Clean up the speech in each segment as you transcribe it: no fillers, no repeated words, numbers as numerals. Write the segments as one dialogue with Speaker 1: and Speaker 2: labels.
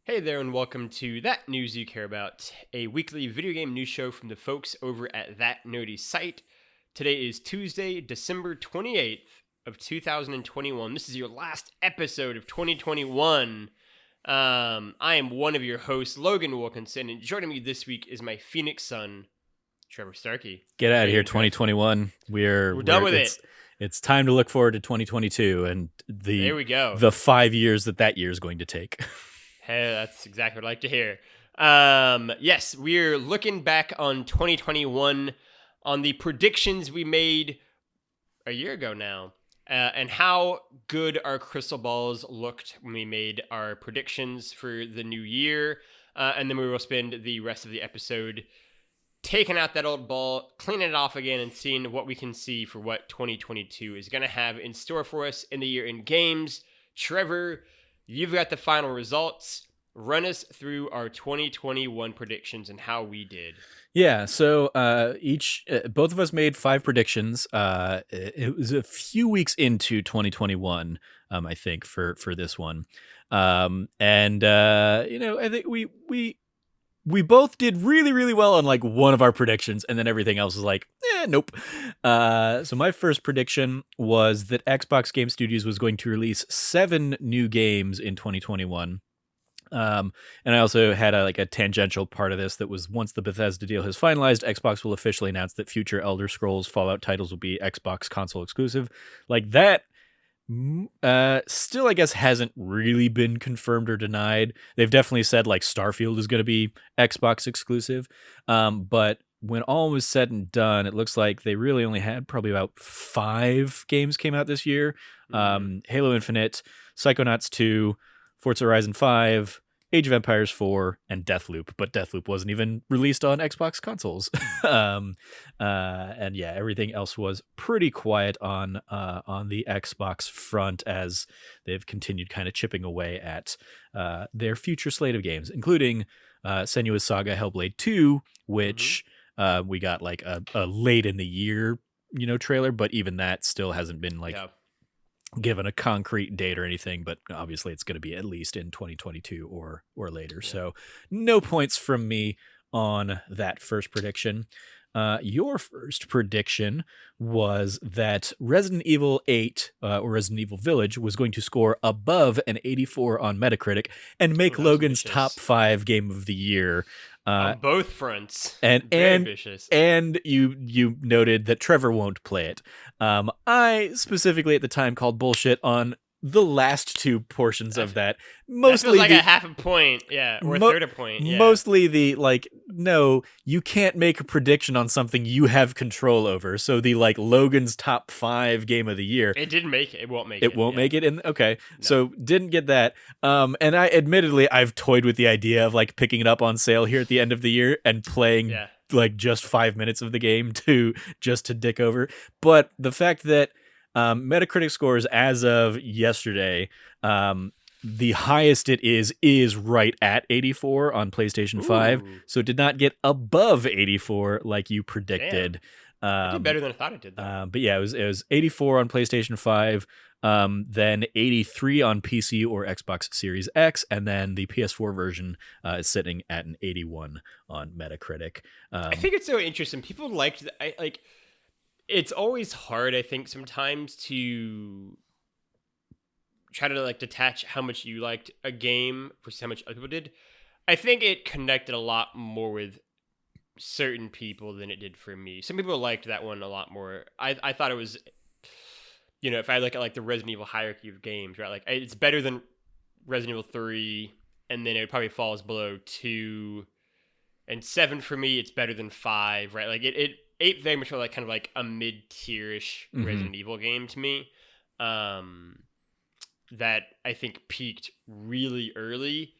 Speaker 1: Hey there, and welcome to That News You Care About, a weekly video game news show from the folks over at That Nerdy Site. Today is Tuesday, December 28th of 2021. This is your last episode of 2021. I am one of your hosts, Logan Wilkinson, and joining me this week is my Phoenix son, Trevor Starkey.
Speaker 2: Get out of here, 2021.
Speaker 1: We're done with it.
Speaker 2: It's time to look forward to 2022 and
Speaker 1: There we go.
Speaker 2: the 5 years that year is going to take.
Speaker 1: Hey, that's exactly what I like to hear. Yes, we're looking back on 2021 on the predictions we made a year ago now, and how good our crystal balls looked when we made our predictions for the new year. And then we will spend the rest of the episode taking out that old ball, cleaning it off again, and seeing what we can see for what 2022 is going to have in store for us in the year in games. Trevor, you've got the final results. Run us through our 2021 predictions and how we did.
Speaker 2: Yeah, so both of us made 5 predictions. It was a few weeks into 2021, I think, for this one. I think we both did really, really well on like one of our predictions, and then everything else was like, nope. So my first prediction was that Xbox Game Studios was going to release 7 new games in 2021. And I also had a tangential part of this that was, once the Bethesda deal has finalized, Xbox will officially announce that future Elder Scrolls Fallout titles will be Xbox console exclusive. Like that. Still, I guess, hasn't really been confirmed or denied. They've definitely said like Starfield is going to be Xbox exclusive. But when all was said and done, it looks like they really only had probably about 5 games came out this year. Halo Infinite, Psychonauts 2, Forza Horizon 5, Age of Empires 4, and Deathloop, but Deathloop wasn't even released on Xbox consoles. And yeah, everything else was pretty quiet on the Xbox front as they've continued kind of chipping away at their future slate of games, including Senua's Saga Hellblade 2, which we got like a late in the year, trailer, but even that still hasn't been given a concrete date or anything, but obviously it's going to be at least in 2022 or later. Yeah. So no points from me on that first prediction. Your first prediction was that Resident Evil 8 or Resident Evil Village was going to score above an 84 on Metacritic and make Logan's top 5 game of the year.
Speaker 1: On both fronts,
Speaker 2: and you noted that Trevor won't play it. I specifically at the time called bullshit on the last 2 portions of that. Mostly
Speaker 1: that feels like a half a point, or a third a point. Yeah.
Speaker 2: Mostly the no, you can't make a prediction on something you have control over. So the Logan's top 5 game of the year.
Speaker 1: It didn't make it. It won't make it.
Speaker 2: It won't make it. Okay, no. So didn't get that. And I admittedly I've toyed with the idea of picking it up on sale here at the end of the year and playing just 5 minutes of the game to dick over. But the fact that Metacritic scores as of yesterday, the highest it is right at 84 on PlayStation 5. So it did not get above 84 like you predicted.
Speaker 1: It did better than I thought it did, though.
Speaker 2: But yeah, it was 84 on PlayStation 5, then 83 on PC or Xbox Series X, and then the PS4 version is sitting at an 81 on Metacritic.
Speaker 1: I think it's so interesting. People liked it's always hard, I think, sometimes to try to detach how much you liked a game versus how much other people did. I think it connected a lot more with certain people than it did for me. Some people liked that one a lot more. I thought it was, if I look at the Resident Evil hierarchy of games, right? It's better than Resident Evil 3, and then it probably falls below 2 and 7 for me. It's better than 5, right? It 8 very much felt kind of a mid-tier-ish Resident Evil game to me. That I think peaked really early,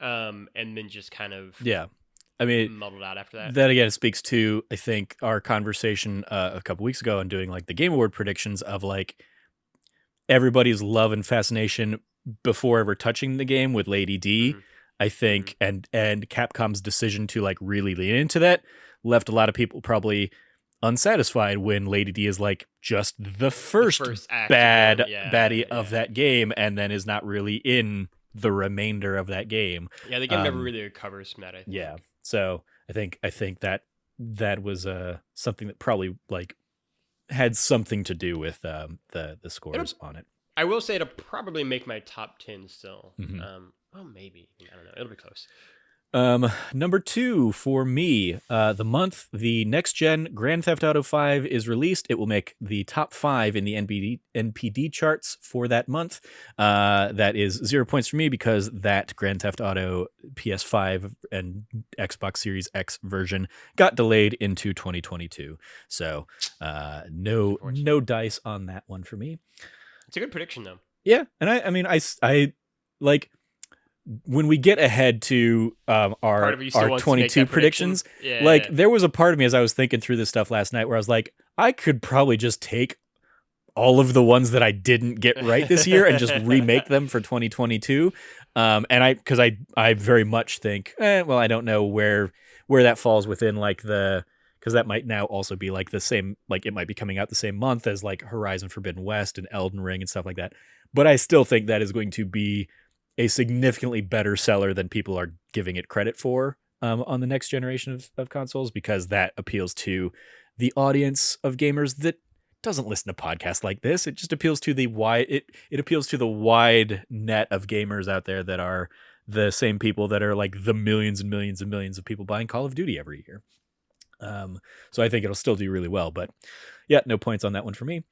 Speaker 1: and then just kind of muddled out after that.
Speaker 2: That again speaks to, I think, our conversation a couple weeks ago on doing the Game Award predictions of everybody's love and fascination before ever touching the game with Lady D. I think, and Capcom's decision to really lean into that left a lot of people probably unsatisfied when Lady D is just the first baddie of that game, and then is not really in the remainder of that game.
Speaker 1: Yeah, the game never really recovers from that, I think.
Speaker 2: Yeah. So I think that was something that probably like had something to do with the scores on it.
Speaker 1: I will say it'll probably make my top 10 still.
Speaker 2: Mm-hmm.
Speaker 1: Maybe. I don't know. It'll be close.
Speaker 2: Number 2 for me, the month the next gen Grand Theft Auto 5 is released, it will make the top 5 in the NPD charts for that month. That is 0 points for me because that Grand Theft Auto PS5 and Xbox Series X version got delayed into 2022. So, no dice on that one for me.
Speaker 1: It's a good prediction though.
Speaker 2: Yeah, and I mean I like when we get ahead to our 22 predictions, there was a part of me as I was thinking through this stuff last night where I was like, I could probably just take all of the ones that I didn't get right this year and just remake them for 2022. And because I very much think, I don't know where that falls within like because that might now also be like the same, like it might be coming out the same month as like Horizon Forbidden West and Elden Ring and stuff like that. But I still think that is going to be a significantly better seller than people are giving it credit for on the next generation of consoles, because that appeals to the audience of gamers that doesn't listen to podcasts like this. It just appeals to the wide it appeals to the wide net of gamers out there that are the same people that are like the millions and millions and millions of people buying Call of Duty every year. So I think it'll still do really well, but yeah, no points on that one for me.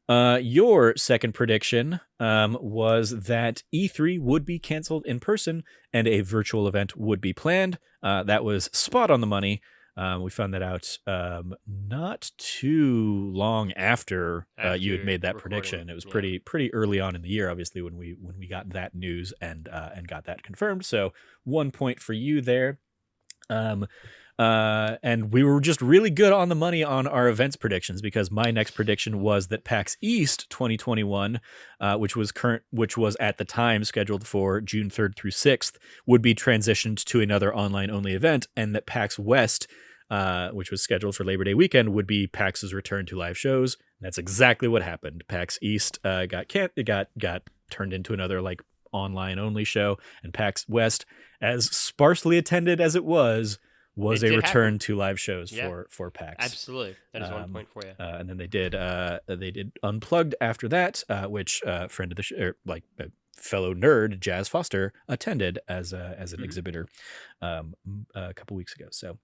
Speaker 2: Your second prediction was that E3 would be canceled in person and a virtual event would be planned. That was spot on the money. We found that out not too long after you had made that prediction. It was pretty early on in the year, obviously, when we got that news and got that confirmed. So 1 point for you there. And we were just really good on the money on our events predictions, because my next prediction was that PAX East 2021, which was at the time scheduled for June 3rd through 6th, would be transitioned to another online only event, and that PAX West, which was scheduled for Labor Day weekend, would be PAX's return to live shows. And that's exactly what happened. PAX East got turned into another like online only show, and PAX West, as sparsely attended as it was a return to live shows for PAX.
Speaker 1: Absolutely, that is 1 point for you.
Speaker 2: And then they did Unplugged after that, which friend of the show, fellow nerd Jazz Foster attended as an exhibitor a couple weeks ago. So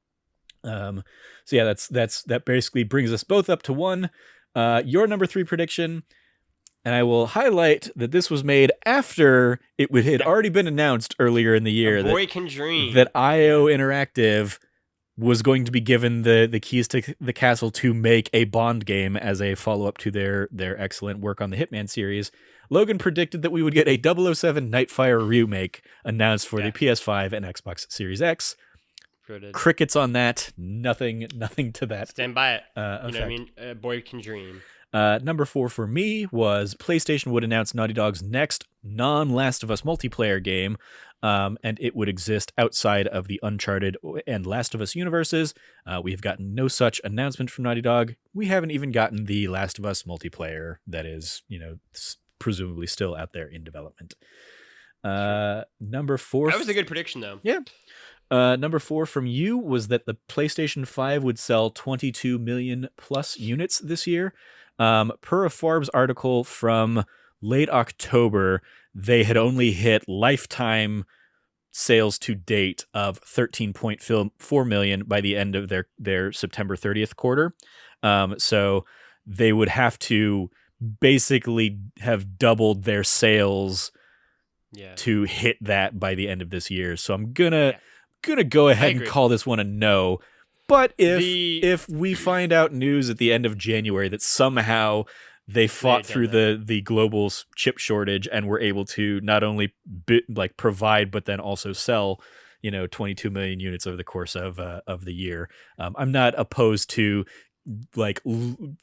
Speaker 2: yeah, that basically brings us both up to 1. Your number 3 prediction. And I will highlight that this was made after it had already been announced earlier in the year that IO Interactive was going to be given the keys to the castle to make a Bond game as a follow-up to their excellent work on the Hitman series. Logan predicted that we would get a 007 Nightfire remake announced for the PS5 and Xbox Series X. Crickets on that. Nothing to that.
Speaker 1: Stand by it. You know what I mean? A boy can dream.
Speaker 2: Number 4 for me was PlayStation would announce Naughty Dog's next non-Last of Us multiplayer game, and it would exist outside of the Uncharted and Last of Us universes. We've gotten no such announcement from Naughty Dog. We haven't even gotten the Last of Us multiplayer that is, presumably still out there in development. Number 4...
Speaker 1: That was a good prediction, though.
Speaker 2: Yeah. Number 4 from you was that the PlayStation 5 would sell 22 million plus units this year. Per a Forbes article from late October, they had only hit lifetime sales to date of 13.4 million by the end of their September 30th quarter. So they would have to basically have doubled their sales to hit that by the end of this year. So I'm gonna go ahead and call this one a no. But if we find out news at the end of January that somehow they fought through the global chip shortage and were able to not only provide but then also sell 22 million units over the course of the year, I'm not opposed to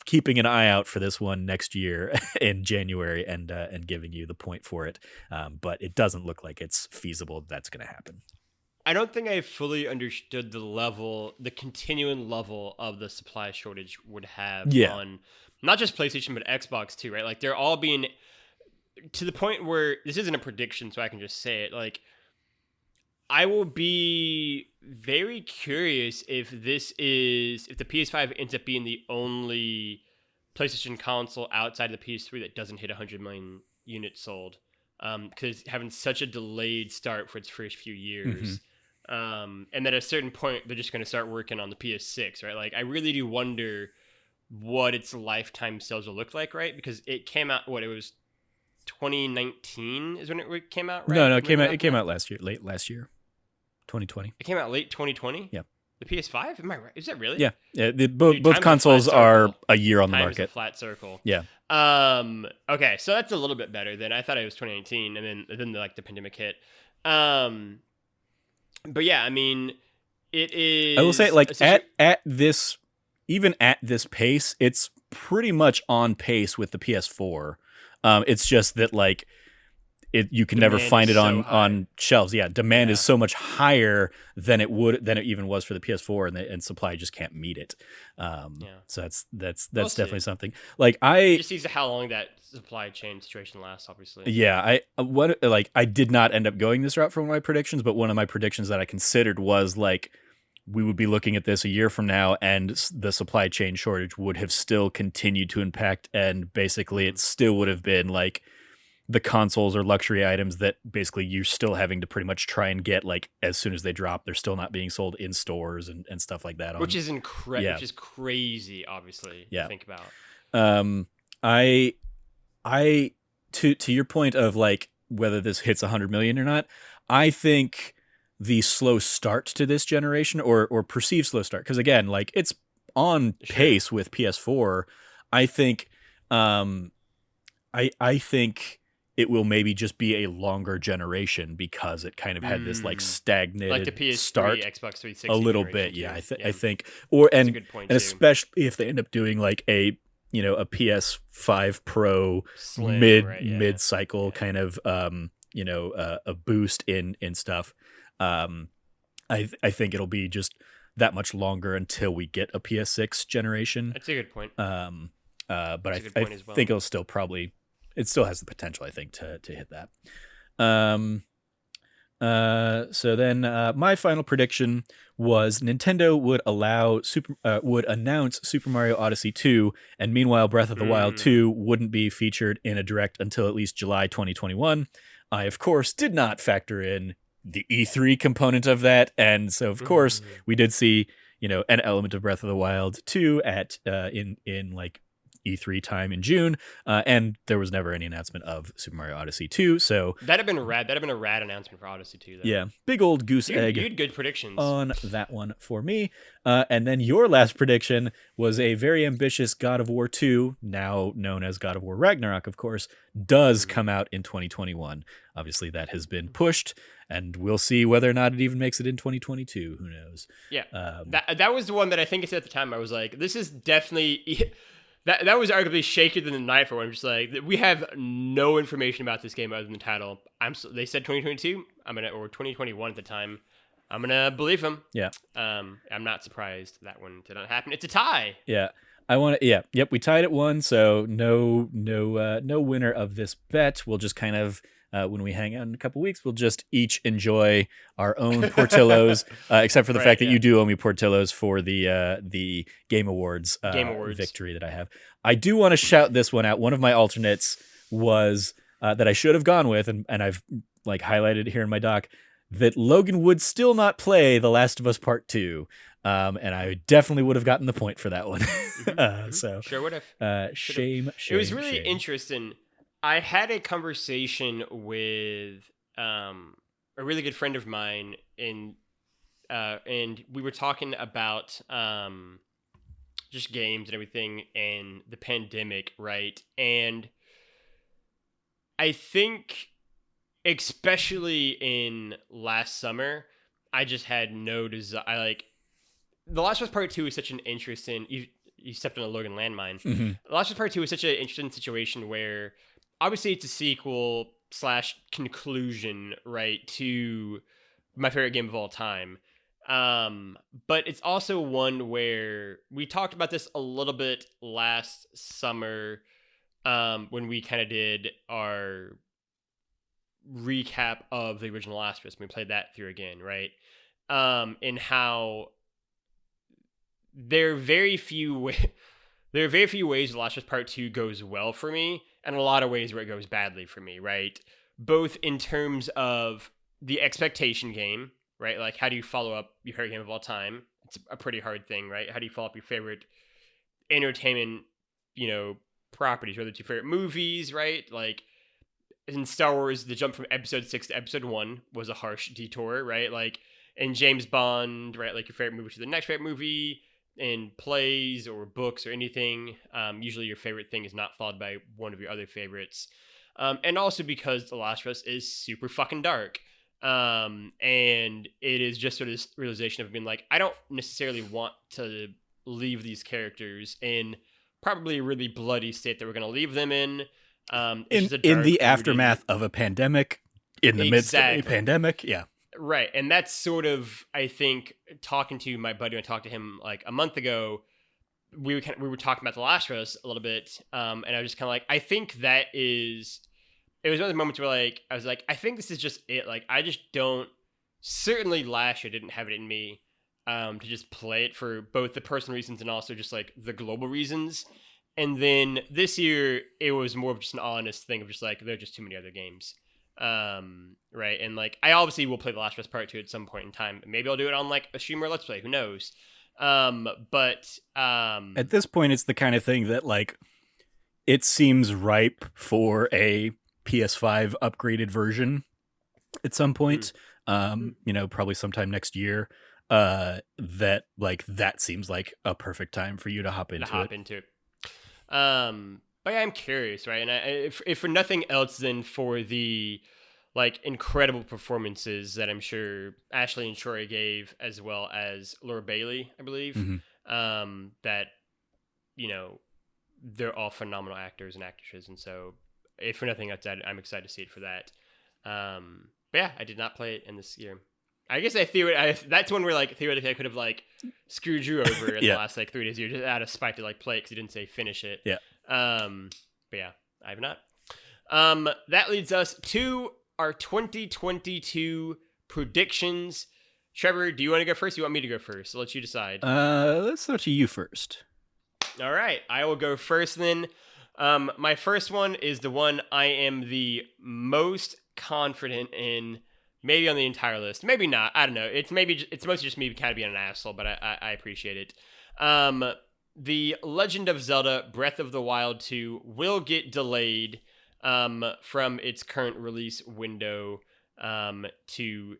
Speaker 2: keeping an eye out for this one next year in January and giving you the point for it. But it doesn't look like it's feasible that's going to happen.
Speaker 1: I don't think I fully understood the continuing level of the supply shortage would have on not just PlayStation, but Xbox too, right? Like they're all being to the point where this isn't a prediction, so I can just say it. Like, I will be very curious if the PS5 ends up being the only PlayStation console outside of the PS3 that doesn't hit 100 million units sold. Because having such a delayed start for its first few years. And then at a certain point, they're just going to start working on the PS6, right? Like, I really do wonder what its lifetime sales will look like, right? Because it came out, it was 2019 is when it came out, right?
Speaker 2: No, it came out last year, late last year, 2020.
Speaker 1: It came out late 2020?
Speaker 2: Yeah.
Speaker 1: The PS5? Am I right? Is that really?
Speaker 2: Yeah. Both consoles are a year on the
Speaker 1: Time's
Speaker 2: market.
Speaker 1: A flat circle.
Speaker 2: Yeah.
Speaker 1: Okay, so that's a little bit better than I thought it was 2019, and then the pandemic hit. But yeah, I mean, it is.
Speaker 2: I will say, like, at this, even at this pace, it's pretty much on pace with the PS4. It's just that, like, you can never find it on shelves. Yeah, demand is so much higher than it even was for the PS4, and supply just can't meet it. So that's definitely something. Like,
Speaker 1: it just sees how long that supply chain situation lasts, obviously.
Speaker 2: Yeah, I did not end up going this route for one of my predictions, but one of my predictions that I considered was, like, we would be looking at this a year from now, and the supply chain shortage would have still continued to impact, and basically it still would have been like the consoles or luxury items that basically you're still having to pretty much try and get, like, as soon as they drop. They're still not being sold in stores and stuff like that.
Speaker 1: Which is incredible. Which is crazy, obviously. To think about.
Speaker 2: I to your point of, like, whether this hits 100 million or not, I think the slow start to this generation, or perceived slow start, because again, like, it's on pace with PS4. I think I think it will maybe just be a longer generation, because it kind of had this, like, stagnated,
Speaker 1: like the PS3,
Speaker 2: start,
Speaker 1: Xbox 360
Speaker 2: a little bit.
Speaker 1: Too.
Speaker 2: Yeah, I think, and
Speaker 1: a good point,
Speaker 2: and especially if they end up doing, like, a PS5 Pro
Speaker 1: Slim,
Speaker 2: mid cycle kind of a boost in stuff. I think it'll be just that much longer until we get a PS6 generation.
Speaker 1: That's a good point.
Speaker 2: But I think it'll still it still has the potential, I think, to hit that. So then my final prediction was Nintendo would announce Super Mario Odyssey 2, and meanwhile Breath of the Wild 2 wouldn't be featured in a direct until at least July 2021. I, of course, did not factor in the E3 component of that, and so, of course, we did see, an element of Breath of the Wild 2 at in like E3 time in June, and there was never any announcement of Super Mario Odyssey 2, so
Speaker 1: that'd have been rad. That'd have been a rad announcement for Odyssey 2, though.
Speaker 2: Yeah, big old goose egg.
Speaker 1: You had good predictions
Speaker 2: on that one for me. And then your last prediction was a very ambitious God of War 2, now known as God of War Ragnarok, of course, does come out in 2021. Obviously, that has been pushed, and we'll see whether or not it even makes it in 2022. Who knows?
Speaker 1: Yeah, that was the one that I think at the time I was like, this is definitely... That was arguably shakier than the night for one. I'm just like, we have no information about this game other than the title. They said 2022. Or 2021 at the time. I'm gonna believe them.
Speaker 2: Yeah.
Speaker 1: I'm not surprised that one did not happen. It's a tie.
Speaker 2: Yeah. Yep. We tied at 1, so no winner of this bet. We'll just kind of, when we hang out in a couple weeks, we'll just each enjoy our own Portillos, except for the fact that you do owe me Portillos for the Game Awards victory that I have. I do want to shout this one out. One of my alternates was that I should have gone with, and I've, like, highlighted here in my doc, that Logan would still not play The Last of Us Part 2. And I definitely would have gotten the point for that one. So
Speaker 1: sure would have.
Speaker 2: Shame.
Speaker 1: It was really interesting. I had a conversation with a really good friend of mine, and we were talking about just games and everything and the pandemic, right? And I think, especially in last summer, I just had no desire. The Last of Us Part 2 is such an interesting... You stepped on a Logan landmine.
Speaker 2: Mm-hmm.
Speaker 1: The Last of Us Part 2 is such an interesting situation where, obviously, it's a sequel / conclusion, right, to my favorite game of all time. But it's also one where we talked about this a little bit last summer. when we kind of did our recap of the original Last of Us. We played that through again, right? And how there are very few there are very few ways The Last of Us Part 2 goes well for me, and a lot of ways where it goes badly for me, right? Both in terms of the expectation game, right? Like, how do you follow up your favorite game of all time? It's a pretty hard thing, right? How do you follow up your favorite entertainment, properties, whether it's your favorite movies, right? Like, in Star Wars, the jump from episode 6 to episode 1 was a harsh detour, right? Like, in James Bond, right? Like, your favorite movie to the next favorite movie, in plays or books or anything, usually your favorite thing is not followed by one of your other favorites. And also because The Last of Us is super fucking dark. And it is just sort of this realization of being like, I don't necessarily want to leave these characters in probably a really bloody state that we're going to leave them in.
Speaker 2: In the aftermath of a pandemic, in the midst of a pandemic. Yeah.
Speaker 1: Right. And that's sort of, I think, talking to my buddy, when I talked to him like a month ago, we were talking about The Last of Us a little bit. And I was just kind of like, I think that is, it was one of the moments where like, I was like, I think this is just it. Like, I just don't, certainly last year didn't have it in me to just play it for both the personal reasons and also just like the global reasons. And then this year, it was more of just an honest thing of just like, there are just too many other games. Right. And like, I obviously will play The Last of Us Part 2 at some point in time. Maybe I'll do it on like a stream or Let's Play. Who knows? But
Speaker 2: at this point, it's the kind of thing that like, it seems ripe for a PS5 upgraded version at some point. Probably sometime next year. That seems like a perfect time for you to hop into it.
Speaker 1: But yeah, I'm curious, right? And if for nothing else than for the like incredible performances that I'm sure Ashley and Troy gave, as well as Laura Bailey, I believe, that they're all phenomenal actors and actresses, and so if for nothing else, I'm excited to see it for that. But yeah, I did not play it in this year. I guess that's one where like theoretically I could have like screwed you over in the last like 3 days. You're just out of spite to like play it because you didn't say finish it.
Speaker 2: Yeah.
Speaker 1: But yeah, I have not. That leads us to our 2022 predictions. Trevor, do you want to go first? Do you want me to go first? I'll let you decide.
Speaker 2: Let's throw to you first.
Speaker 1: All right, I will go first then. My first one is the one I am the most confident in. Maybe on the entire list. Maybe not. I don't know. It's mostly just me kind of being an asshole, but I appreciate it. The Legend of Zelda Breath of the Wild 2 will get delayed from its current release window to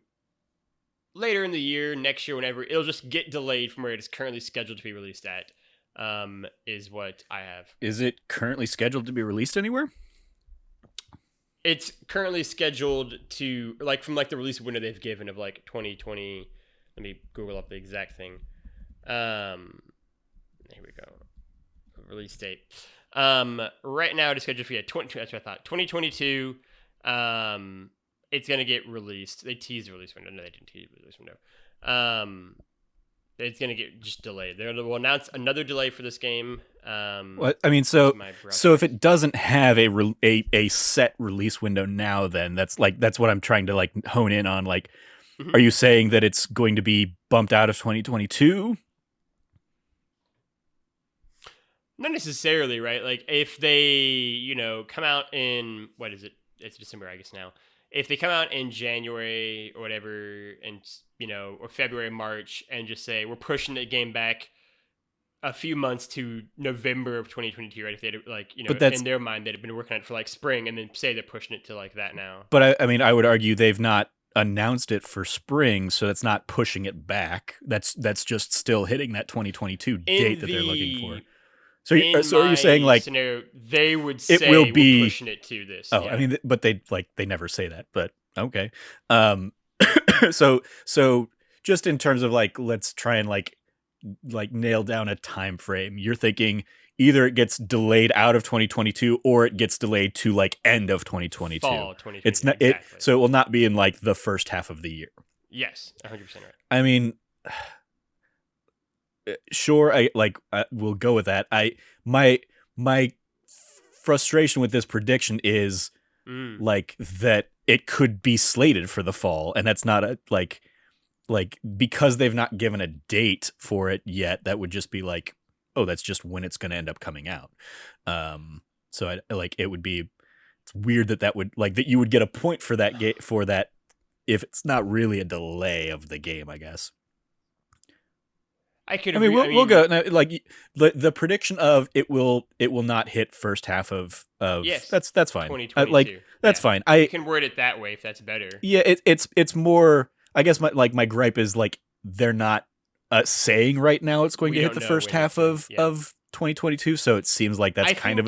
Speaker 1: later in the year, next year, whenever. It'll just get delayed from where it is currently scheduled to be released at, is what I have.
Speaker 2: Is it currently scheduled to be released anywhere?
Speaker 1: It's currently scheduled to, like, from, like, the release window they've given of, like, 2020. Let me Google up the exact thing. Here we go. Release date. Right now, it's scheduled for, that's what I thought. 2022, it's going to get released. They teased the release window. No, they didn't tease the release window. It's going to get just delayed. They will announce another delay for this game.
Speaker 2: What I mean, so if it doesn't have a set release window now, then that's what I'm trying to like hone in on. Like, are you saying that it's going to be bumped out of 2022?
Speaker 1: Not necessarily, right? Like, if they, come out in, what is it? It's December, I guess now. If they come out in January or whatever, and, or February, March, and just say, we're pushing the game back a few months to November of 2022, right? If they had, like, in their mind, they'd have been working on it for, like, spring, and then say they're pushing it to, like, that now.
Speaker 2: But, I mean, I would argue they've not announced it for spring, so that's not pushing it back. That's just still hitting that 2022 date that they're looking for. So are you saying like
Speaker 1: scenario, they would say
Speaker 2: it will be
Speaker 1: we're pushing it to this?
Speaker 2: Oh, yeah. I mean, but they never say that. But okay, so just in terms of like, let's try and like nail down a time frame. You're thinking either it gets delayed out of 2022 or it gets delayed to like end of 2022.
Speaker 1: Fall 2022.
Speaker 2: It's not exactly. So it will not be in like the first half of the year.
Speaker 1: Yes, 100% right.
Speaker 2: I mean. Sure, we'll go with that. My frustration with this prediction is like that it could be slated for the fall, and that's not a like because they've not given a date for it yet. That would just be like, oh, that's just when it's going to end up coming out. So I like it would be. It's weird that would like that you would get a point for that for that if it's not really a delay of the game, I guess.
Speaker 1: I
Speaker 2: mean, we'll go like the prediction of it will not hit first half of
Speaker 1: yes,
Speaker 2: that's fine.
Speaker 1: 2022.
Speaker 2: Like that's fine.
Speaker 1: You can word it that way if that's better.
Speaker 2: Yeah, it's more. I guess my gripe is like they're not saying right now it's going to hit the first half of 2022, so it seems like that's kind of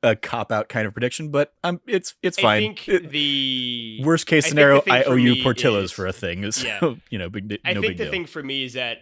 Speaker 2: a cop out kind of prediction, but it's fine.
Speaker 1: I think the
Speaker 2: worst case scenario, I owe you Portillo's for a thing. So,
Speaker 1: I think the thing for me is that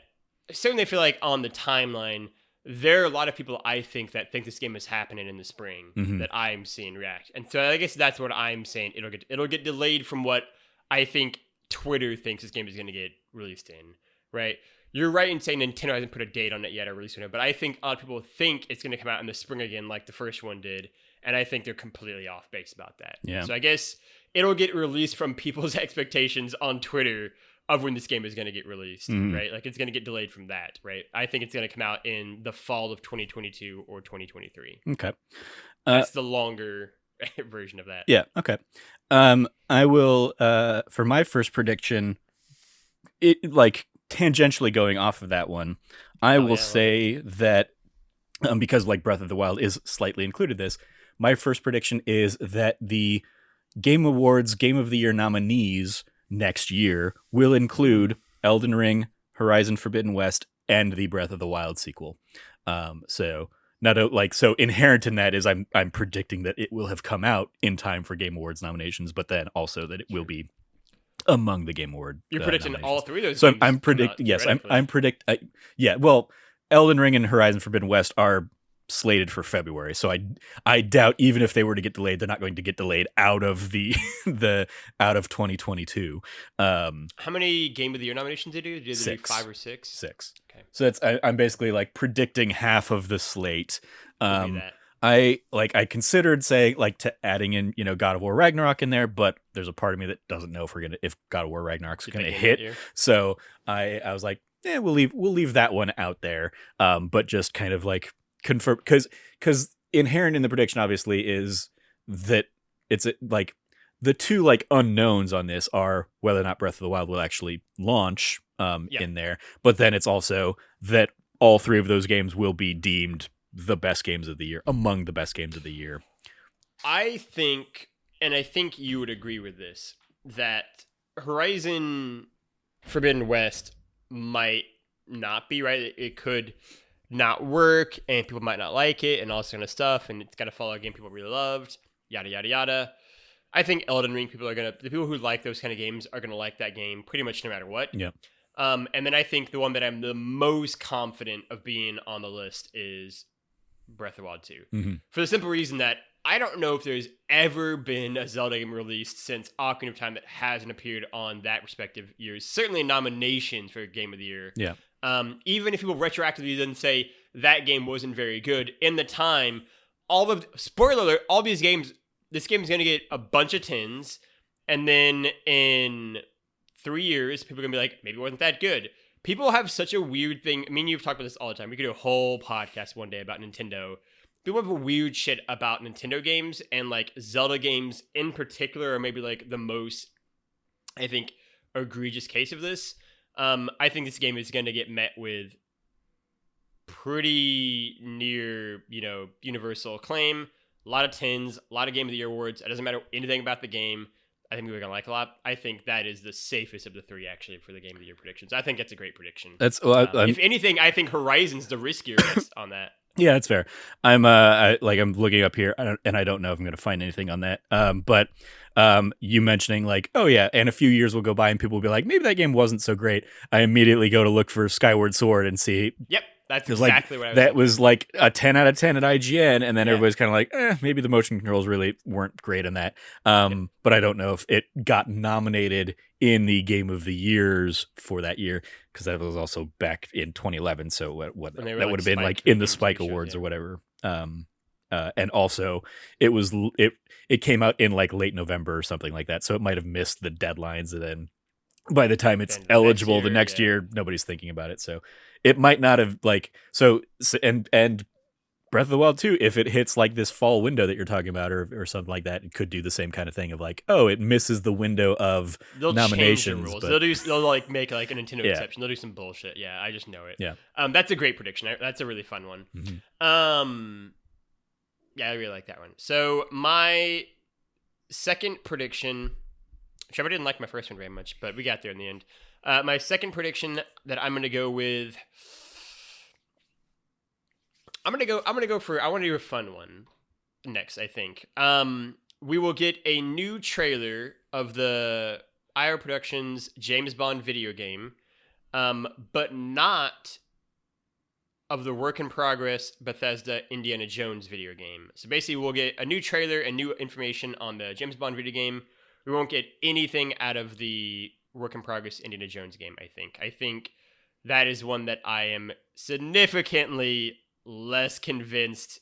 Speaker 1: certainly I feel like on the timeline, there are a lot of people I think that think this game is happening in the spring that I'm seeing react, and so I guess that's what I'm saying. It'll get delayed from what I think Twitter thinks this game is going to get released in. Right. You're right in saying Nintendo hasn't put a date on it yet or released on it, but I think a lot of people think it's going to come out in the spring again like the first one did, and I think they're completely off base about that.
Speaker 2: Yeah.
Speaker 1: So I guess it'll get released from people's expectations on Twitter of when this game is going to get released, right? Like it's going to get delayed from that, right? I think it's going to come out in the fall of 2022 or 2023.
Speaker 2: Okay.
Speaker 1: That's the longer version of that.
Speaker 2: Yeah, okay. I will, for my first prediction, it like tangentially going off of that one, I will say that because like Breath of the Wild is slightly included this, my first prediction is that the Game Awards Game of the Year nominees next year will include Elden Ring, Horizon Forbidden West, and the Breath of the Wild sequel. So inherent in that is I'm predicting that it will have come out in time for Game Awards nominations, but then also that it will be among the Game Award.
Speaker 1: You're predicting all three of those.
Speaker 2: So I'm predicting. Yes, I'm predict. Yeah. Well, Elden Ring and Horizon Forbidden West are slated for February, so I doubt even if they were to get delayed, they're not going to get delayed out of the out of 2022.
Speaker 1: How many Game of the Year nominations did you do? Did they do 5 or 6?
Speaker 2: 6.
Speaker 1: Okay.
Speaker 2: So I'm basically like predicting half of the slate. I considered saying to adding in God of War Ragnarok in there, but there's a part of me that doesn't know if God of War Ragnarok's gonna hit. So I was like, we'll leave that one out there. But just kind of like confirm because inherent in the prediction obviously is that it's like the two like unknowns on this are whether or not Breath of the Wild will actually launch in there, but then it's also that all three of those games will be deemed the best games of the year, among the best games of the year.
Speaker 1: I think, and I think you would agree with this, that Horizon Forbidden West might not be right. It could not work, and people might not like it, and all this kind of stuff, and it's got to follow a game people really loved, yada, yada, yada. I think Elden Ring, the people who like those kind of games are going to like that game pretty much no matter what.
Speaker 2: Yeah.
Speaker 1: And then I think the one that I'm the most confident of being on the list is Breath of the Wild 2. For the simple reason that I don't know if there's ever been a Zelda game released since Ocarina of Time that hasn't appeared on that respective years. Certainly nominations for Game of the Year.
Speaker 2: Yeah.
Speaker 1: Even if people retroactively then say that game wasn't very good, in the time, spoiler alert, all these games, this game is going to get a bunch of 10s, and then in 3 years, people are going to be like, maybe it wasn't that good. People have such a weird thing. I mean, you've talked about this all the time. We could do a whole podcast one day about Nintendo. People have a weird shit about Nintendo games, and like Zelda games in particular are maybe like the most, I think, egregious case of this. I think this game is going to get met with pretty near, universal acclaim. A lot of 10s, a lot of Game of the Year awards. It doesn't matter anything about the game. I think we're going to like a lot. I think that is the safest of the three, actually, for the Game of the Year predictions. I think that's a great prediction. If anything, I think Horizon's the riskier on that.
Speaker 2: Yeah, that's fair. I'm looking up here, I don't know if I'm going to find anything on that. But you mentioning like, oh yeah, and a few years will go by and people will be like, maybe that game wasn't so great. I immediately go to look for Skyward Sword and see.
Speaker 1: Yep, that's exactly what I was
Speaker 2: that
Speaker 1: thinking.
Speaker 2: Was like a 10 out of 10 at IGN, and then everybody's kind of like, maybe the motion controls really weren't great in that. But I don't know if it got nominated in the Game of the Years for that year, because that was also back in 2011. So what that would have been like in the Spike Awards or whatever. and also it came out in like late November or something like that, so it might have missed the deadlines, and then by the time
Speaker 1: The
Speaker 2: it's
Speaker 1: end of the next
Speaker 2: eligible the
Speaker 1: year,
Speaker 2: next
Speaker 1: yeah.
Speaker 2: year, nobody's thinking about it. So it might not have like and Breath of the Wild 2, if it hits like this fall window that you're talking about, or something like that, it could do the same kind of thing of like, oh, it misses the window of
Speaker 1: They'll change the
Speaker 2: nominations,
Speaker 1: rules.
Speaker 2: but
Speaker 1: They'll like make like a Nintendo
Speaker 2: yeah,
Speaker 1: exception. They'll do some bullshit. Yeah, I just know it.
Speaker 2: yeah.
Speaker 1: That's a great prediction. That's a really fun one.
Speaker 2: Mhm.
Speaker 1: Yeah, I really like that one. So my second prediction, Trevor didn't like my first one very much, but we got there in the end. My second prediction that I'm gonna go with, I'm gonna go for. I want to do a fun one next. I think. We will get a new trailer of the IO Productions James Bond video game, but not of the work in progress Bethesda Indiana Jones video game. So basically, we'll get a new trailer and new information on the James Bond video game. We won't get anything out of the work in progress Indiana Jones game, I think. I think that is one that I am significantly less convinced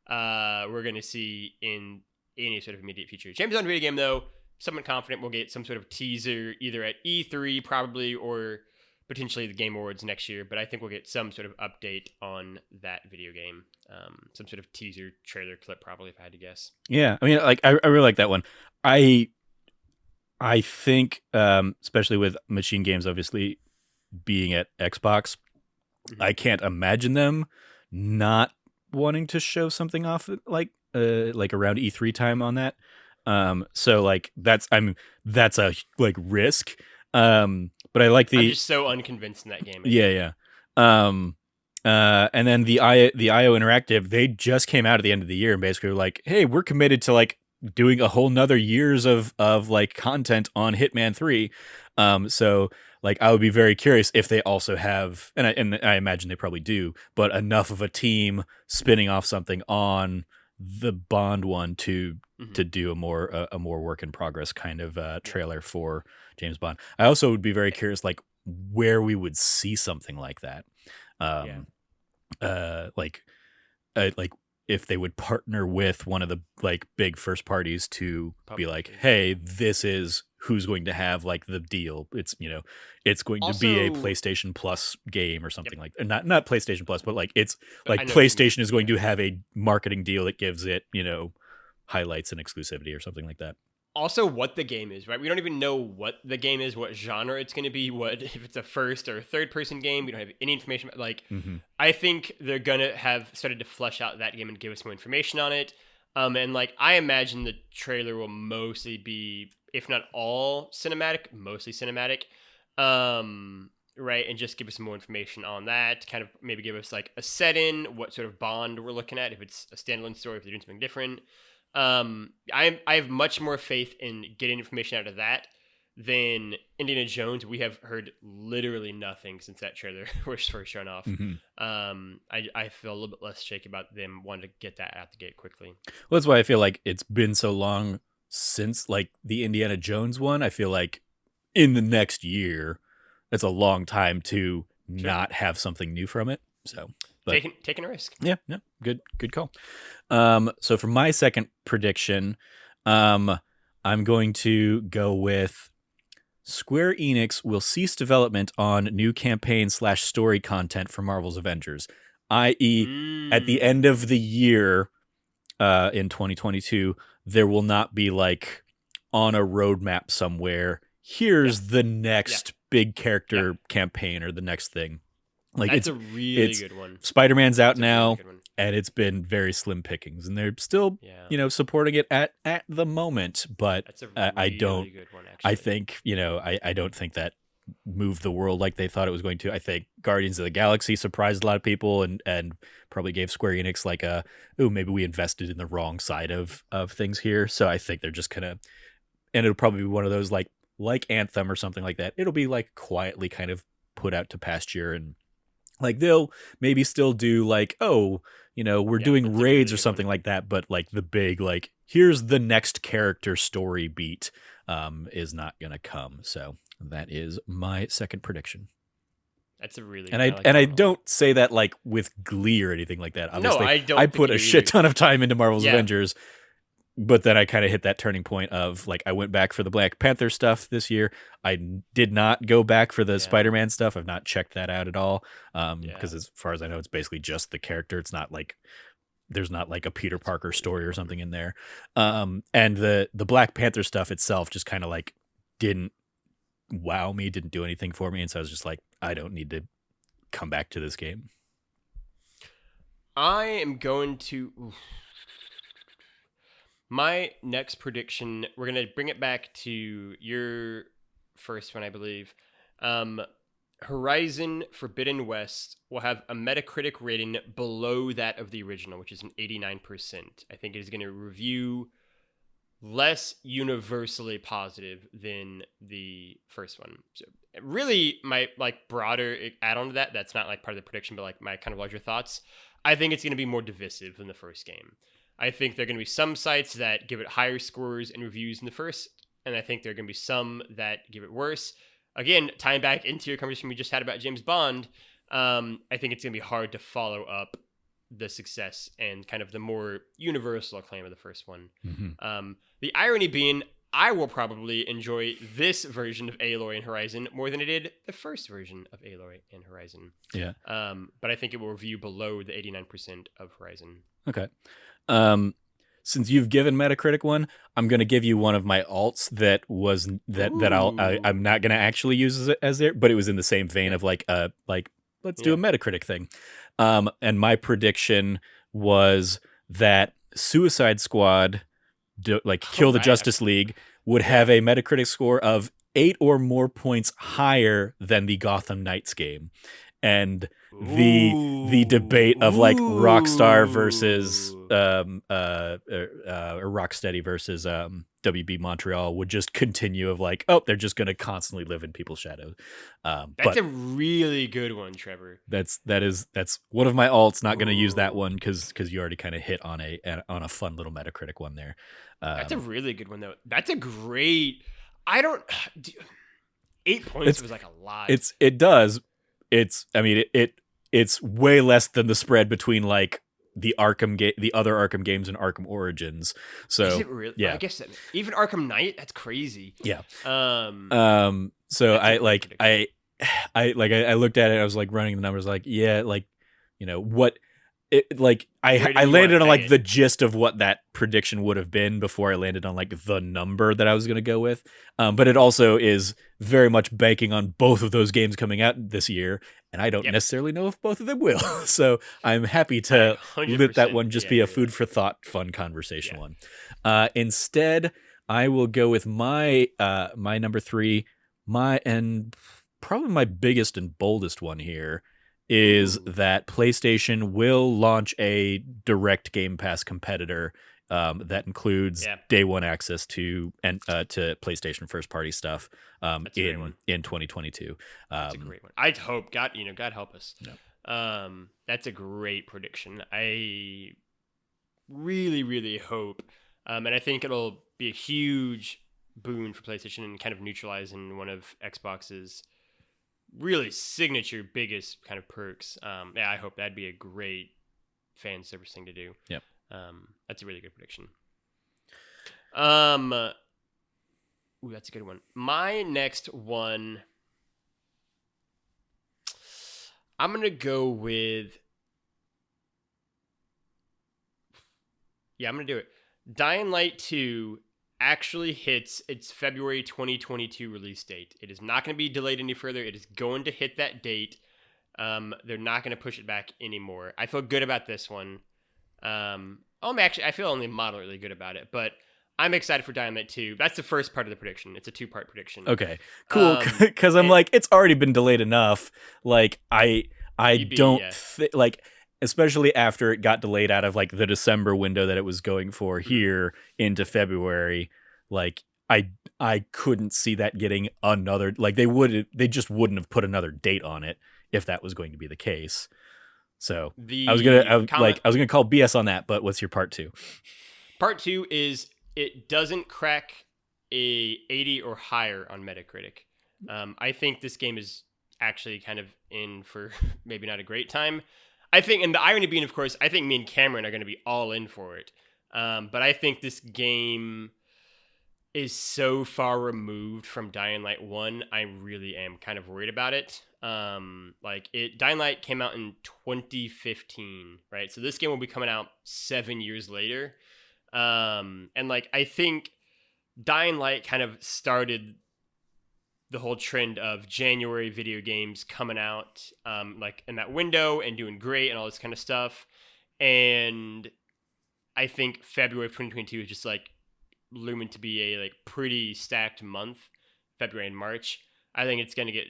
Speaker 1: we're going to see in any sort of immediate future. James Bond video game, though, somewhat confident we'll get some sort of teaser either at E3 probably, or potentially the Game Awards next year, but I think we'll get some sort of update on that video game. Some sort of teaser trailer clip, probably, if I had to guess.
Speaker 2: Yeah, I mean, like I really like that one. I think, especially with Machine Games, obviously being at Xbox, I can't imagine them not wanting to show something off like around E3 time on that. So like that's a like risk. But I like
Speaker 1: I'm just so unconvinced in that game.
Speaker 2: Yeah. And then the IO Interactive, they just came out at the end of the year and basically were like, hey, we're committed to like doing a whole nother years of like content on Hitman 3. So like I would be very curious if they also have, and I imagine they probably do, but enough of a team spinning off something on the Bond one to do a more work in progress kind of trailer for James Bond. I also would be very curious like where we would see something like that. Like if they would partner with one of the like big first parties to be like, hey, this is who's going to have like the deal. It's, you know, it's going to be a PlayStation Plus game or something like that. Not PlayStation Plus, but like it's like PlayStation is going to have a marketing deal that gives it, you know, highlights and exclusivity or something like that.
Speaker 1: Also, what the game is, right? We don't even know what the game is, what genre it's going to be, what if it's a first or third person game. We don't have any information. Like, I think they're gonna have started to flesh out that game and give us more information on it. And like, I imagine the trailer will mostly be, if not all cinematic, mostly cinematic. Right, and just give us some more information on that. Kind of maybe give us like a set in, what sort of Bond we're looking at, if it's a standalone story, if they're doing something different. I have much more faith in getting information out of that than Indiana Jones. We have heard literally nothing since that trailer was first shown off. I feel a little bit less shaky about them wanting to get that out the gate quickly.
Speaker 2: Well, that's why I feel like it's been so long since like the Indiana Jones one. I feel like in the next year, that's a long time to not have something new from it. So but,
Speaker 1: taking a risk.
Speaker 2: Yeah, good call. So for my second prediction, I'm going to go with Square Enix will cease development on new campaign/story content for Marvel's Avengers, i.e., at the end of the year, in 2022, there will not be like on a roadmap somewhere. Here's the next big character campaign or the next thing. Like
Speaker 1: that's a really good one.
Speaker 2: Spider-Man's out now, and it's been very slim pickings, and they're still, you know, supporting it at the moment. But
Speaker 1: that's a really good one, actually.
Speaker 2: I think, you know, I don't think that moved the world like they thought it was going to. I think Guardians of the Galaxy surprised a lot of people, and probably gave Square Enix like maybe we invested in the wrong side of things here. So I think they're just gonna, and it'll probably be one of those like Anthem or something like that. It'll be like quietly kind of put out to pasture, and like they'll maybe still do like, oh, you know, we're doing raids or something like that, but like the big like here's the next character story beat is not gonna come. So that is my second prediction.
Speaker 1: That's a really
Speaker 2: And
Speaker 1: I
Speaker 2: I
Speaker 1: like
Speaker 2: and
Speaker 1: that
Speaker 2: I
Speaker 1: one a lot.
Speaker 2: don't say that like with glee or anything like that.
Speaker 1: No,
Speaker 2: Obviously,
Speaker 1: I
Speaker 2: I
Speaker 1: don't think
Speaker 2: put
Speaker 1: you
Speaker 2: a
Speaker 1: do
Speaker 2: shit
Speaker 1: either.
Speaker 2: ton of time into Marvel's
Speaker 1: Yeah.
Speaker 2: Avengers, but then I kind of hit that turning point of like I went back for the Black Panther stuff this year. I did not go back for the
Speaker 1: Yeah.
Speaker 2: Spider-Man stuff. I've not checked that out at all.
Speaker 1: Yeah.
Speaker 2: Because as far as I know, it's basically just the character. It's not like there's not like a Peter
Speaker 1: That's a
Speaker 2: Parker
Speaker 1: really
Speaker 2: story
Speaker 1: good
Speaker 2: or
Speaker 1: one.
Speaker 2: something in there. And the Black Panther stuff itself just kind of like didn't wow me, didn't do anything for me, and so I was just like, I don't need to come back to this game.
Speaker 1: I am going to my next prediction. We're gonna bring it back to your first one, I believe. Um, Horizon Forbidden West will have a Metacritic rating below that of the original, which is an 89%. I think it is going to review less universally positive than the first one. So really my like broader add-on to that, that's not like part of the prediction, but like my kind of larger thoughts. I think it's going to be more divisive than the first game. I think there are going to be some sites that give it higher scores and reviews than the first, and I think there are going to be some that give it worse. Again, tying back into your conversation we just had about James Bond, I think it's going to be hard to follow up the success and kind of the more universal acclaim of the first one.
Speaker 2: Mm-hmm.
Speaker 1: The irony being, I will probably enjoy this version of Aloy and Horizon more than I did the first version of Aloy and Horizon.
Speaker 2: Yeah.
Speaker 1: But I think it will review below the 89% of Horizon.
Speaker 2: Okay. Since you've given Metacritic one, I'm gonna give you one of my alts that was I'm not gonna actually use as there, but it was in the same vein of like let's do a Metacritic thing. And my prediction was that Suicide Squad, Kill the Justice League, would have a Metacritic score of 8 or more points higher than the Gotham Knights game. And the debate of like Rockstar versus or Rocksteady versus WB Montreal would just continue of like, oh, they're just going to constantly live in people's shadows.
Speaker 1: That's a really good one, Trevor.
Speaker 2: That's one of my alts. Not going to use that one because you already kind of hit on a fun little Metacritic one there.
Speaker 1: That's a really good one though. That's a great. I don't. 8 points was like a lot.
Speaker 2: It does. I mean, it's way less than the spread between like the other Arkham games and Arkham Origins. So
Speaker 1: is it really?
Speaker 2: Yeah,
Speaker 1: I guess even Arkham Knight, that's crazy.
Speaker 2: Yeah. So
Speaker 1: I
Speaker 2: looked at it. I was like running the numbers, like what. I landed on like the gist of what that prediction would have been before I landed on like the number that I was going to go with. But it also is very much banking on both of those games coming out this year. And I don't necessarily know if both of them will. So I'm happy to let that one just be a food for thought, fun conversation one. Instead, I will go with my number 3, and probably my biggest and boldest one here is that PlayStation will launch a direct Game Pass competitor that includes day one access to PlayStation first party stuff in 2022.
Speaker 1: That's a great one. I'd hope God help us. No. That's a great prediction. I really, really hope, and I think it'll be a huge boon for PlayStation and kind of neutralizing one of Xbox's really signature biggest kind of perks. I hope that'd be a great fan service thing to do.
Speaker 2: Yep.
Speaker 1: That's a really good prediction. Ooh, that's a good one. My next one, I'm gonna go with. Yeah, I'm gonna do it. Dying Light 2 actually hits its February 2022 release date. It is not going to be delayed any further. It is going to hit that date. They're not going to push it back anymore. I feel good about this one. I feel only moderately good about it, but I'm excited for Dying Light 2. That's the first part of the prediction. It's a 2-part prediction.
Speaker 2: Okay, cool. Because I'm like, it's already been delayed enough. Like I don't like. Especially after it got delayed out of like the December window that it was going for here into February, like I couldn't see that getting another, like they just wouldn't have put another date on it if that was going to be the case. So I was gonna call BS on that, but what's your part 2?
Speaker 1: Part 2 is it doesn't crack a 80 or higher on Metacritic. I think this game is actually kind of in for maybe not a great time. I think, and the irony being, of course, I think me and Cameron are going to be all in for it. But I think this game is so far removed from Dying Light 1, I really am kind of worried about it. Dying Light came out in 2015, right? So this game will be coming out 7 years later. I think Dying Light kind of started the whole trend of January video games coming out, in that window and doing great and all this kind of stuff. And I think February of 2022 is just looming to be a pretty stacked month, February and March. I think it's going to get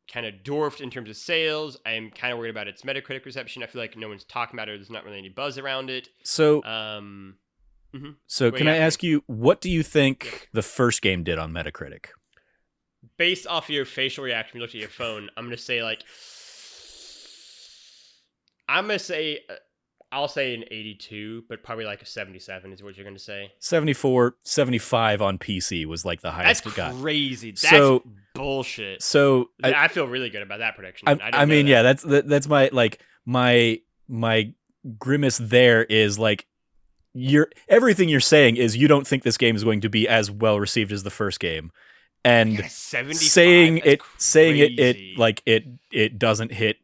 Speaker 1: kind of dwarfed in terms of sales. I'm kind of worried about its Metacritic reception. I feel like no one's talking about it. There's not really any buzz around it.
Speaker 2: So, can I ask you, what do you think the first game did on Metacritic?
Speaker 1: Based off of your facial reaction, you looked at your phone, I'm going to say I'll say an 82, but probably a 77 is what you're going to say.
Speaker 2: 74, 75 on PC was the highest it got.
Speaker 1: That's crazy. That's bullshit.
Speaker 2: So
Speaker 1: I feel really good about that prediction.
Speaker 2: That's my grimace there is everything you're saying is you don't think this game is going to be as well received as the first game. And saying it doesn't hit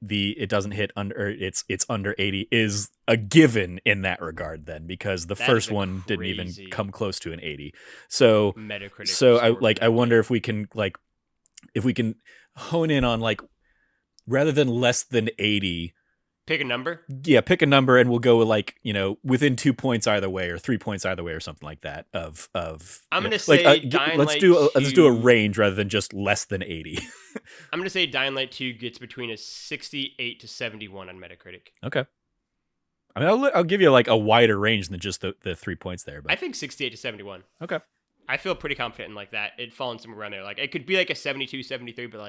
Speaker 2: under it's under 80 is a given in that regard then, because the first one didn't even come close to an 80. So Metacritic. So I wonder if we can hone in on rather than less than 80.
Speaker 1: Pick a number?
Speaker 2: Yeah, pick a number and we'll go within 2 points either way or 3 points either way or something like that of
Speaker 1: I'm going to say
Speaker 2: let's do a range rather than just less than 80.
Speaker 1: I'm going to say Dying Light 2 gets between a 68 to 71 on Metacritic.
Speaker 2: Okay. I mean, I'll give you a wider range than just the 3 points there, but
Speaker 1: I think 68 to 71.
Speaker 2: Okay.
Speaker 1: I feel pretty confident in that. It'd fall in somewhere around there. It could be a 72, 73, but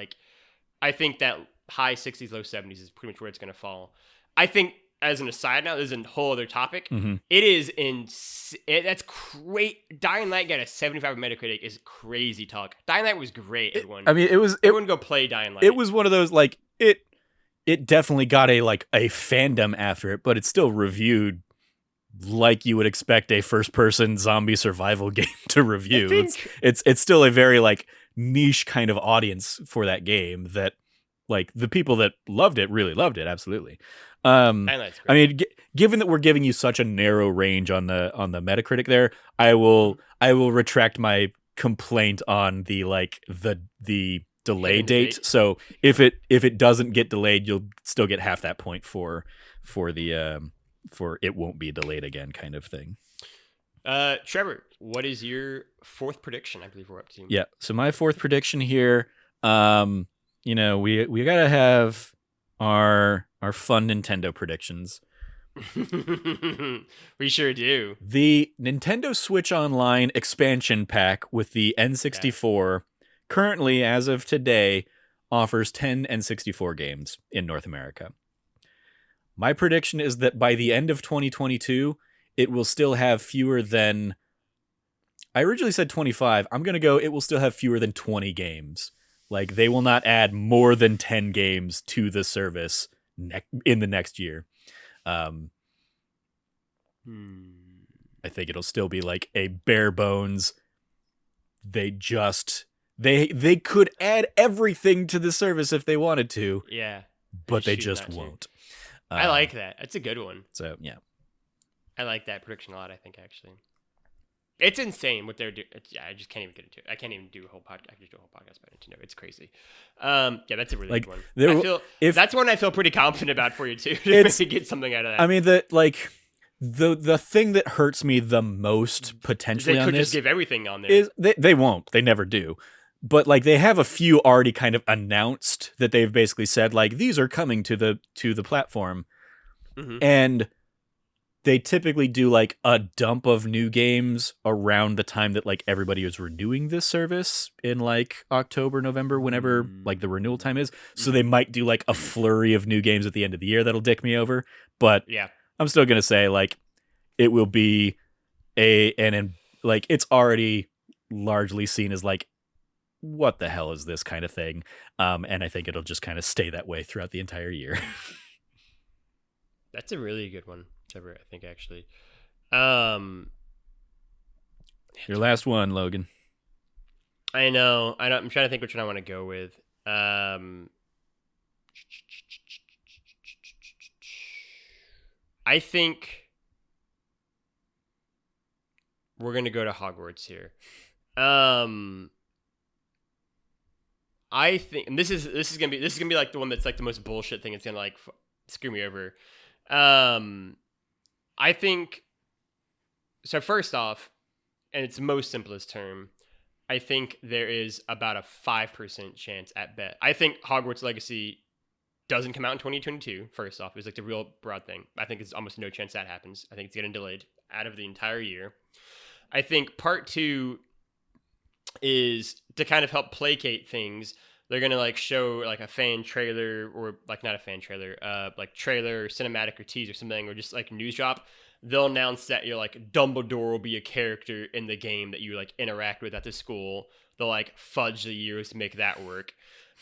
Speaker 1: I think that high 60s, low 70s is pretty much where it's going to fall. I think, as an aside now, this is a whole other topic.
Speaker 2: Mm-hmm.
Speaker 1: It is that's great. Dying Light got a 75 Metacritic is crazy talk. Dying Light was great, everyone. Everyone go play Dying Light.
Speaker 2: It was one of those, it definitely got a fandom after it, but it's still reviewed like you would expect a first-person zombie survival game to review. It's still a very, niche kind of audience for that game that the people that loved it really loved it. Absolutely. Given that we're giving you such a narrow range on the Metacritic there, I will retract my complaint on the delay date. So if it doesn't get delayed, you'll still get half that point for it won't be delayed again kind of thing.
Speaker 1: Trevor, what is your fourth prediction? I believe we're up to.
Speaker 2: Yeah. So my fourth prediction here, we gotta have our fun Nintendo predictions.
Speaker 1: We sure do.
Speaker 2: The Nintendo Switch Online expansion pack with the N64 currently, as of today, offers 10 N64 games in North America. My prediction is that by the end of 2022, it will still have fewer than... I originally said 25. I'm going to go, it will still have fewer than 20 games. They will not add more than 10 games to the service in the next year. I think it'll still be a bare bones. They could add everything to the service if they wanted to.
Speaker 1: Yeah.
Speaker 2: But they just won't.
Speaker 1: I like that. That's a good one.
Speaker 2: So, yeah.
Speaker 1: I like that prediction a lot, I think, actually. It's insane what they're doing. I just can't even get into it. I can't even do a whole podcast. I can just do a whole podcast about Nintendo. It's crazy. Yeah, that's a really good one. That's one I feel pretty confident about for you, too. To get something out of that.
Speaker 2: I mean, the thing that hurts me the most potentially on this... They could just
Speaker 1: give everything on there.
Speaker 2: Is they won't. They never do. But they have a few already kind of announced that they've basically said, these are coming to the platform.
Speaker 1: Mm-hmm.
Speaker 2: And... they typically do a dump of new games around the time that everybody is renewing this service in October, November, whenever the renewal time is. So they might do a flurry of new games at the end of the year that'll dick me over. But
Speaker 1: yeah,
Speaker 2: I'm still gonna say it will be it's already largely seen as what the hell is this kind of thing? And I think it'll just kind of stay that way throughout the entire year.
Speaker 1: That's a really good one, Trevor, I think, actually. Um,
Speaker 2: Your last one, Logan.
Speaker 1: I know. I'm trying to think which one I want to go with. I think we're gonna go to Hogwarts here. I think, and this is gonna be like the one that's like the most bullshit thing. It's gonna like screw me over. I think so. First off, and its most simplest term, I think there is about a 5% chance at bet. I think Hogwarts Legacy doesn't come out in 2022. First off, it's like the real broad thing. I think there's almost no chance that happens. I think it's getting delayed out of the entire year. I think part 2 is to kind of help placate things. They're gonna like show like a fan trailer, or like not a fan trailer, like trailer or cinematic or teaser or something, or just like news drop. They'll announce that you're like Dumbledore will be a character in the game that you like interact with at the school. They'll like fudge the years to make that work,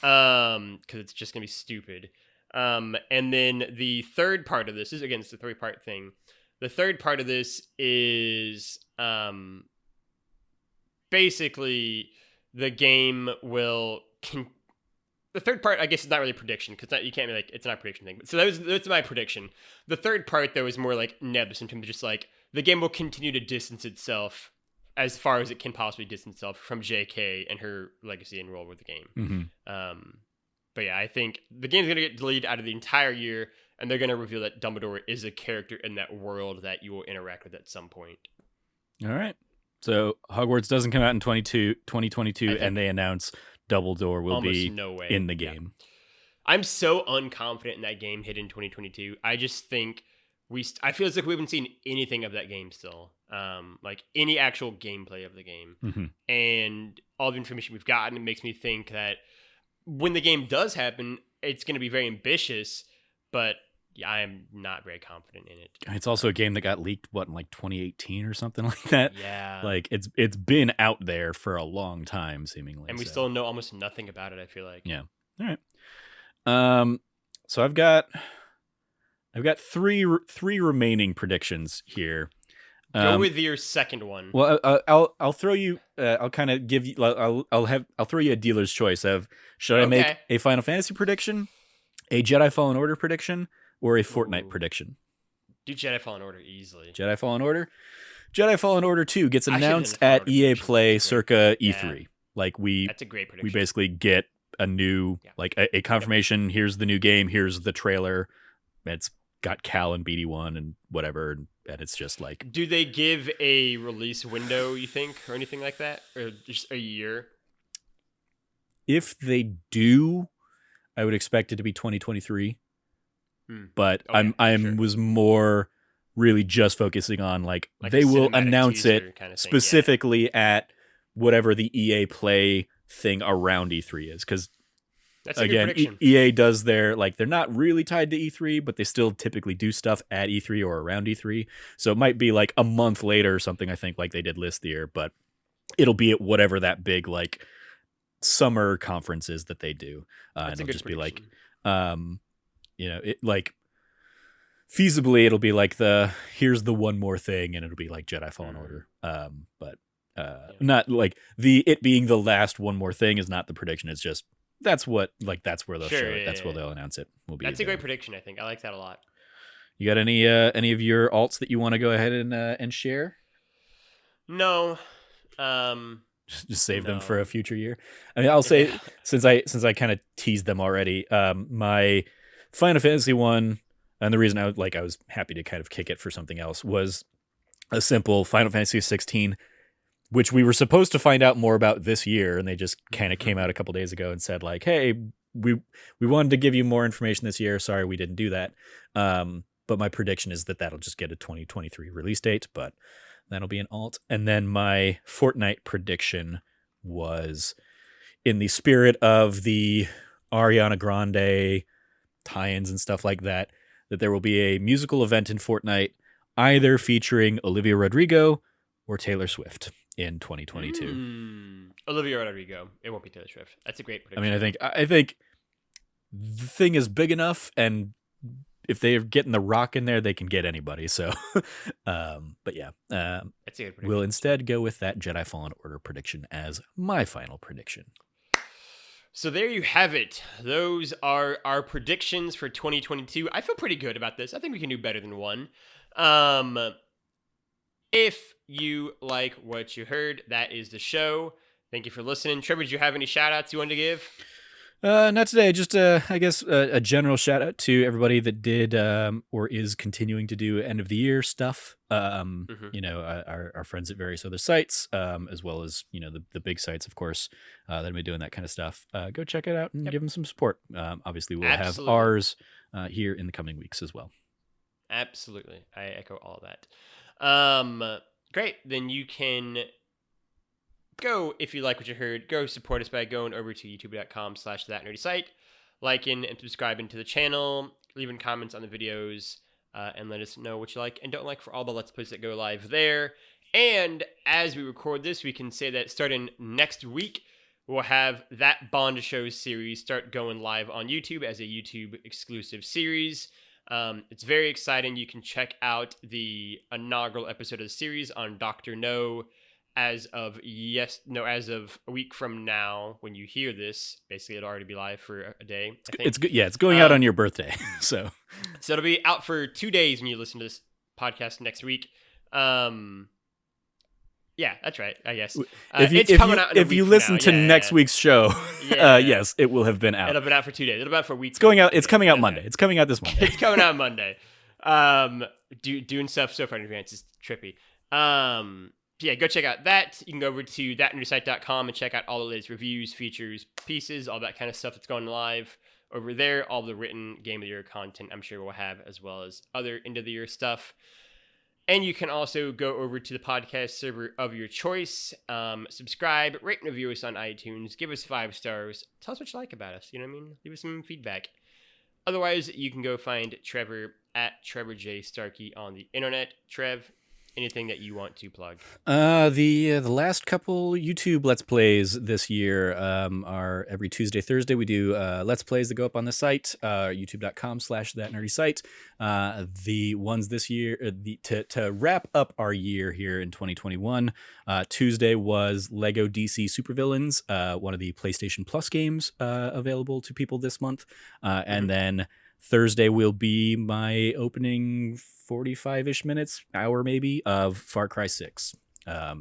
Speaker 1: because it's just gonna be stupid. And then the third part of this is, again, it's a 3-part thing. The third part of this is basically the game will. The third part, I guess, is not really a prediction, because you can't be like, it's not a prediction thing. But so that's my prediction. The third part, though, is more like nebulous in terms of just like the game will continue to distance itself as far as it can possibly distance itself from JK and her legacy and role with the game.
Speaker 2: Mm-hmm.
Speaker 1: But yeah, I think the game's gonna get delayed out of the entire year, and they're gonna reveal that Dumbledore is a character in that world that you will interact with at some point.
Speaker 2: All right. So Hogwarts doesn't come out in 2022, and they announce Dumbledore will be in the game.
Speaker 1: Yeah. I'm so unconfident in that game hit in 2022. I just think I feel as if we haven't seen anything of that game still. Like any actual gameplay of the game.
Speaker 2: Mm-hmm.
Speaker 1: And all the information we've gotten, it makes me think that when the game does happen, it's going to be very ambitious, but yeah, I am not very confident in it.
Speaker 2: It's also a game that got leaked, in like 2018 or something like that?
Speaker 1: Yeah.
Speaker 2: Like it's been out there for a long time, seemingly.
Speaker 1: And we still know almost nothing about it, I feel like.
Speaker 2: Yeah. All right. So I've got three remaining predictions here.
Speaker 1: Go with your second one.
Speaker 2: Well, I'll throw you. I'll kind of give you. I'll throw you a dealer's choice of should I make a Final Fantasy prediction, a Jedi Fallen Order prediction, or a Fortnite prediction.
Speaker 1: Do Jedi Fallen Order easily.
Speaker 2: Jedi Fallen Order. Jedi Fallen Order 2 gets announced at EA Play circa E3. Yeah. Like
Speaker 1: that's a great prediction.
Speaker 2: We basically get a new like a confirmation. Yep. Here's the new game. Here's the trailer. It's got Cal and BD1 and whatever, and it's just like.
Speaker 1: Do they give a release window, you think, or anything like that, or just a year?
Speaker 2: If they do, I would expect it to be 2023. But was more really just focusing on like they will announce it kind of specifically at whatever the EA Play thing around E3 is, because again EA does their like they're not really tied to E3, but they still typically do stuff at E3 or around E3, so it might be like a month later or something, I think, like they did last year, but it'll be at whatever that big like summer conference is that they do, and it'll just prediction. Be like it like feasibly it'll be like here's the one more thing, and it'll be like Jedi Fallen Order, but not like it being the last one more thing is not the prediction. It's just that's where they'll show it. That's where they'll announce it.
Speaker 1: That's a great prediction. I think I like that a lot.
Speaker 2: You got any of your alts that you want to go ahead and share?
Speaker 1: No.
Speaker 2: Just save them for a future year. I mean, I'll say since I kind of teased them already, my Final Fantasy one, and the reason I was happy to kind of kick it for something else, was a simple Final Fantasy 16, which we were supposed to find out more about this year, and they just kind of came out a couple days ago and said like, hey, we wanted to give you more information this year. Sorry, we didn't do that. But my prediction is that that'll just get a 2023 release date, but that'll be an alt. And then my Fortnite prediction was, in the spirit of the Ariana Grande tie-ins and stuff like that there will be a musical event in Fortnite, either featuring Olivia Rodrigo or Taylor Swift. in 2022.
Speaker 1: Olivia Rodrigo. It won't be Taylor Swift. That's a great
Speaker 2: I
Speaker 1: prediction.
Speaker 2: mean, I think the thing is big enough, and if they're getting The Rock in there, they can get anybody. So, but yeah,
Speaker 1: That's a good prediction.
Speaker 2: we'll instead go with that Jedi Fallen Order prediction as my final prediction.
Speaker 1: So there you have it. Those are our predictions for 2022. I feel pretty good about this. I think we can do better than one. If you like what you heard, that is the show. Thank you for listening. Trevor, did you have any shout outs you wanted to give?
Speaker 2: Not today. Just, I guess, a general shout out to everybody that did or is continuing to do end of the year stuff. You know, our friends at various other sites, as well as, you know, the big sites, of course, that have been doing that kind of stuff. Go check it out and give them some support. Obviously, we'll have ours here in the coming weeks as well.
Speaker 1: Absolutely. I echo all of that. Great. Then you can go, if you like what you heard, go support us by going over to youtube.com/thatnerdysite, liking and subscribing to the channel, leaving comments on the videos, and let us know what you like and don't like for all the Let's Plays that go live there. And as we record this, we can say that starting next week, we'll have that Bond Shows series start going live on YouTube as a YouTube exclusive series. It's very exciting. You can check out the inaugural episode of the series on Dr. No as of a week from now. When you hear this, basically it'll already be live for a day. I think.
Speaker 2: It's good. Yeah, it's going out on your birthday. So
Speaker 1: it'll be out for 2 days when you listen to this podcast next week. Yeah, that's right. I guess
Speaker 2: if you listen to next week's show, yes, it will have been out.
Speaker 1: It'll have been out for 2 days. It'll be out for a week.
Speaker 2: It's going out. It's coming out Monday. It's coming out this Monday.
Speaker 1: It's coming out Monday. Doing stuff so far in advance is trippy. Yeah, go check out that. You can go over to thatnerdysite.com and check out all the latest reviews, features, pieces, all that kind of stuff that's going live over there. All the written Game of the Year content I'm sure we'll have, as well as other end of the year stuff. And you can also go over to the podcast server of your choice, subscribe, rate and review us on iTunes, give us 5 stars, tell us what you like about us, you know what I mean? Leave us some feedback. Otherwise, you can go find Trevor at Trevor J. Starkey on the internet. Trev, anything that you want to plug?
Speaker 2: The last couple YouTube Let's Plays this year are every Tuesday, Thursday. We do Let's Plays that go up on the site, youtube.com/thatnerdysite. The ones this year, to wrap up our year here in 2021, Tuesday was Lego DC Supervillains, one of the PlayStation Plus games available to people this month. And then Thursday will be my opening 45-ish minutes, hour maybe, of Far Cry 6.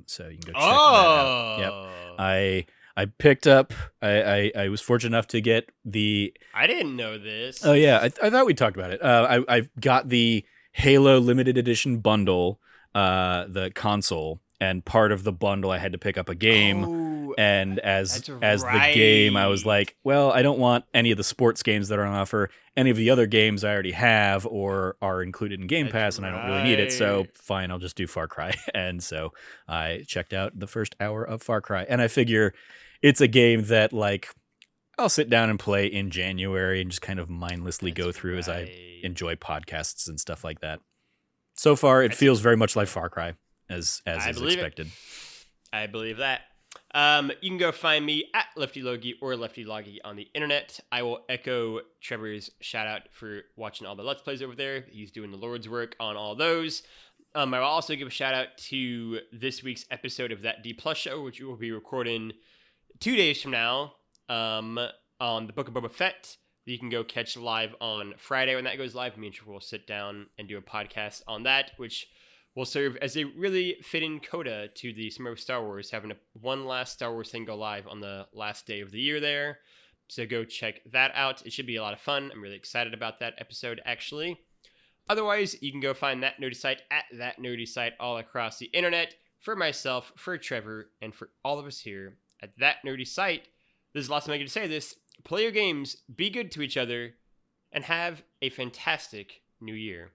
Speaker 2: So you can go check that out. Yep. I picked up, I was fortunate enough to get the...
Speaker 1: I didn't know this.
Speaker 2: Oh, yeah. I thought we talked about it. I got the Halo limited edition bundle, the console, and part of the bundle I had to pick up a game. And as the game, I was like, well, I don't want any of the sports games that are on offer. Any of the other games I already have or are included in Game Pass, and I don't really need it. So fine, I'll just do Far Cry. And so I checked out the first hour of Far Cry. And I figure it's a game that, like, I'll sit down and play in January and just kind of mindlessly go through as I enjoy podcasts and stuff like that. So far, it feels very much like Far Cry, as is expected.
Speaker 1: I believe that. You can go find me at Lefty Logie or Lefty Logie on the internet. I will echo Trevor's shout out for watching all the Let's Plays over there. He's doing the Lord's work on all those. I will also give a shout out to this week's episode of That D Plus Show, which we will be recording 2 days from now, on the Book of Boba Fett. You can go catch live on Friday when that goes live. Me and Trevor will sit down and do a podcast on that, which will serve as a really fitting coda to the Summer of Star Wars, having one last Star Wars thing go live on the last day of the year there. So go check that out. It should be a lot of fun. I'm really excited about that episode, actually. Otherwise, you can go find That Nerdy Site at That Nerdy Site all across the internet. For myself, for Trevor, and for all of us here at That Nerdy Site, there's lots of making to say this. Play your games, be good to each other, and have a fantastic new year.